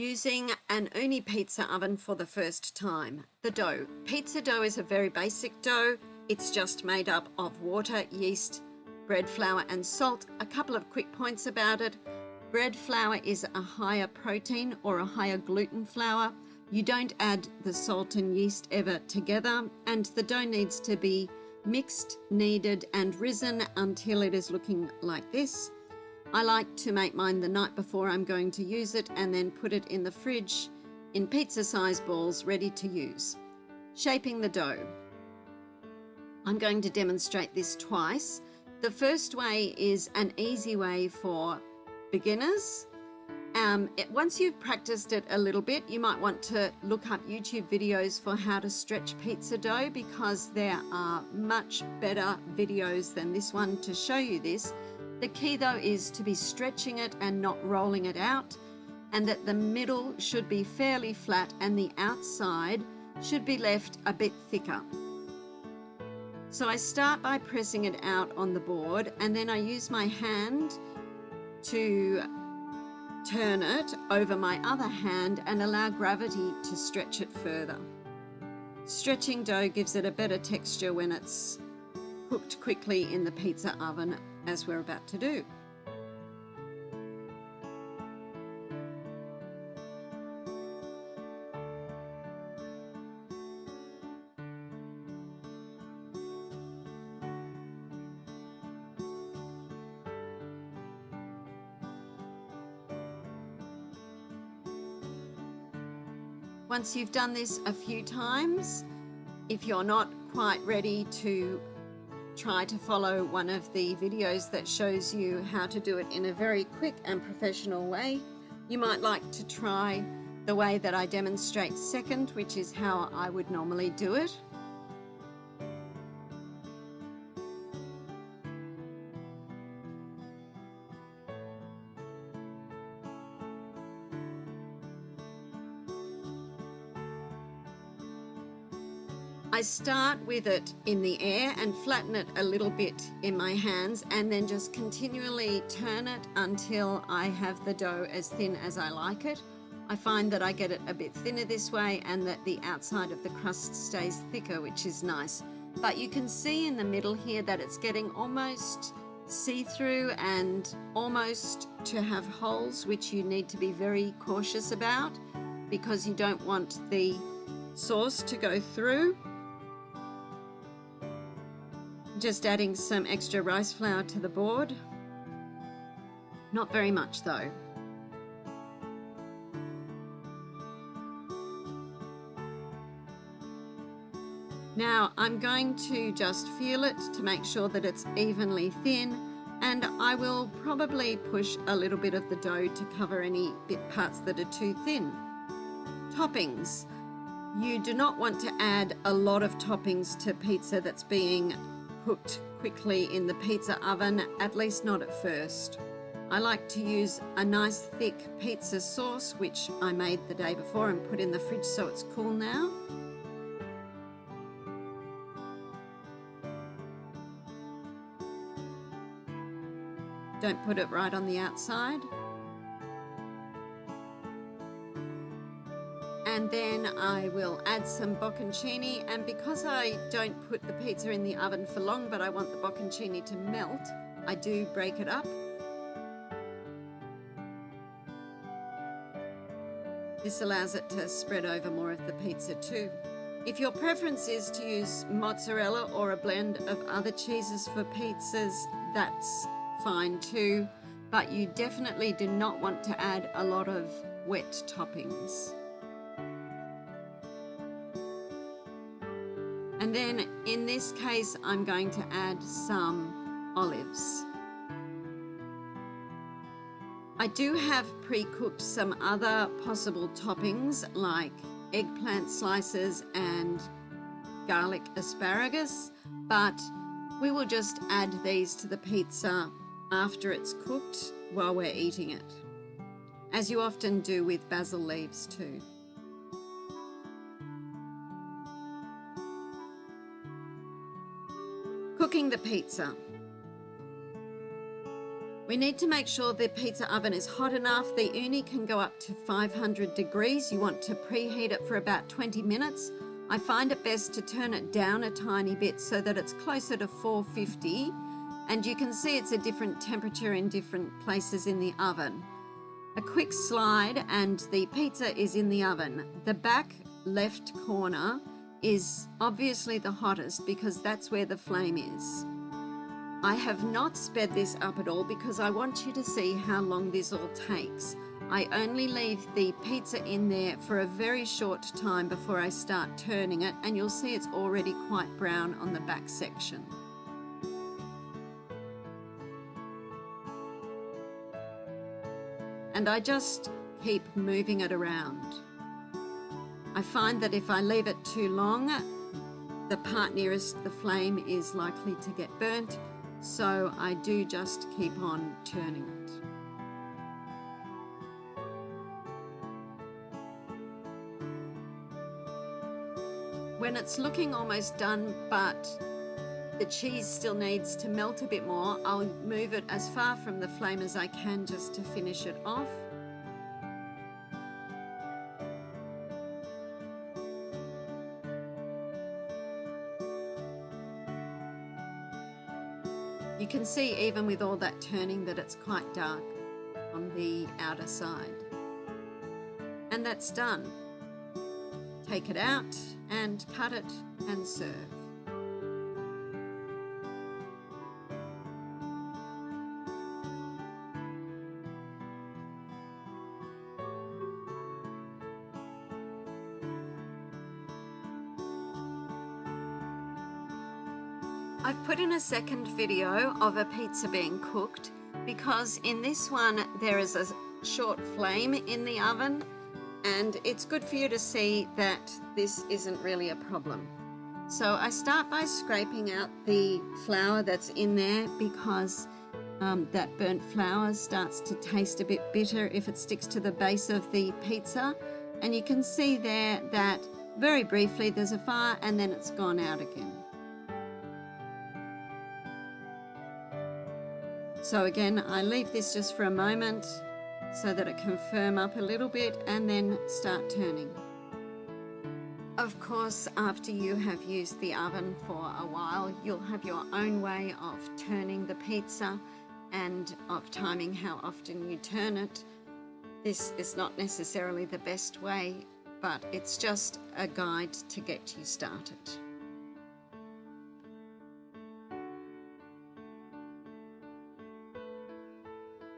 Using an Ooni pizza oven for the first time. The dough. Pizza dough is a very basic dough. It's just made up of water, yeast, bread flour and salt. A couple of quick points about it. Bread flour is a higher protein or a higher gluten flour. You don't add the salt and yeast ever together, and the dough needs to be mixed, kneaded and risen until it is looking like this. I like to make mine the night before I'm going to use it and then put it in the fridge in pizza size balls ready to use. Shaping the dough. I'm going to demonstrate this twice. The first way is an easy way for beginners. Once you've practiced it a little bit, you might want to look up YouTube videos for how to stretch pizza dough, because there are much better videos than this one to show you this. The key though is to be stretching it and not rolling it out, and that the middle should be fairly flat and the outside should be left a bit thicker. So I start by pressing it out on the board, and then I use my hand to turn it over my other hand and allow gravity to stretch it further. Stretching dough gives it a better texture when it's cooked quickly in the pizza oven, as we're about to do. Once you've done this a few times, if you're not quite ready to try to follow one of the videos that shows you how to do it in a very quick and professional way, you might like to try the way that I demonstrate second, which is how I would normally do it. I start with it in the air and flatten it a little bit in my hands, and then just continually turn it until I have the dough as thin as I like it. I find that I get it a bit thinner this way and that the outside of the crust stays thicker, which is nice. But you can see in the middle here that it's getting almost see-through and almost to have holes, which you need to be very cautious about because you don't want the sauce to go through. Just adding some extra rice flour to the board. Not very much though. Now I'm going to just feel it to make sure that it's evenly thin, and I will probably push a little bit of the dough to cover any parts that are too thin. Toppings. You do not want to add a lot of toppings to pizza that's being cooked quickly in the pizza oven, at least not at first. I like to use a nice thick pizza sauce, which I made the day before and put in the fridge so it's cool now. Don't put it right on the outside. And then I will add some bocconcini, and because I don't put the pizza in the oven for long but I want the bocconcini to melt, I do break it up. This allows it to spread over more of the pizza too. If your preference is to use mozzarella or a blend of other cheeses for pizzas, that's fine too, but you definitely do not want to add a lot of wet toppings. And then in this case, I'm going to add some olives. I do have pre-cooked some other possible toppings like eggplant slices and garlic asparagus, but we will just add these to the pizza after it's cooked while we're eating it, as you often do with basil leaves too. Cooking the pizza. We need to make sure the pizza oven is hot enough. The uni can go up to 500 degrees. You want to preheat it for about 20 minutes. I find it best to turn it down a tiny bit so that it's closer to 450, and you can see it's a different temperature in different places in the oven. A quick slide and the pizza is in the oven. The back left corner is obviously the hottest because that's where the flame is. I have not sped this up at all because I want you to see how long this all takes. I only leave the pizza in there for a very short time before I start turning it, and you'll see it's already quite brown on the back section. And I just keep moving it around. I find that if I leave it too long, the part nearest the flame is likely to get burnt, so I do just keep on turning it. When it's looking almost done, but the cheese still needs to melt a bit more, I'll move it as far from the flame as I can just to finish it off. You can see even with all that turning that it's quite dark on the outer side. And that's done. Take it out and cut it and serve. I've put in a second video of a pizza being cooked because in this one there is a short flame in the oven, and it's good for you to see that this isn't really a problem. So I start by scraping out the flour that's in there because that burnt flour starts to taste a bit bitter if it sticks to the base of the pizza. And you can see there that very briefly there's a fire and then it's gone out again. So again, I leave this just for a moment so that it can firm up a little bit and then start turning. Of course, after you have used the oven for a while, you'll have your own way of turning the pizza and of timing how often you turn it. This is not necessarily the best way, but it's just a guide to get you started.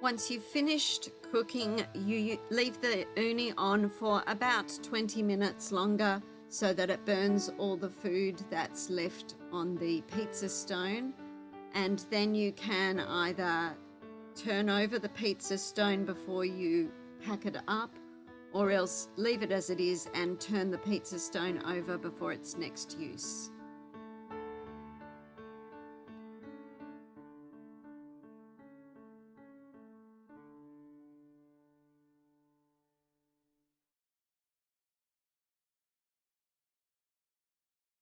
Once you've finished cooking, you leave the uni on for about 20 minutes longer so that it burns all the food that's left on the pizza stone. And then you can either turn over the pizza stone before you pack it up, or else leave it as it is and turn the pizza stone over before its next use.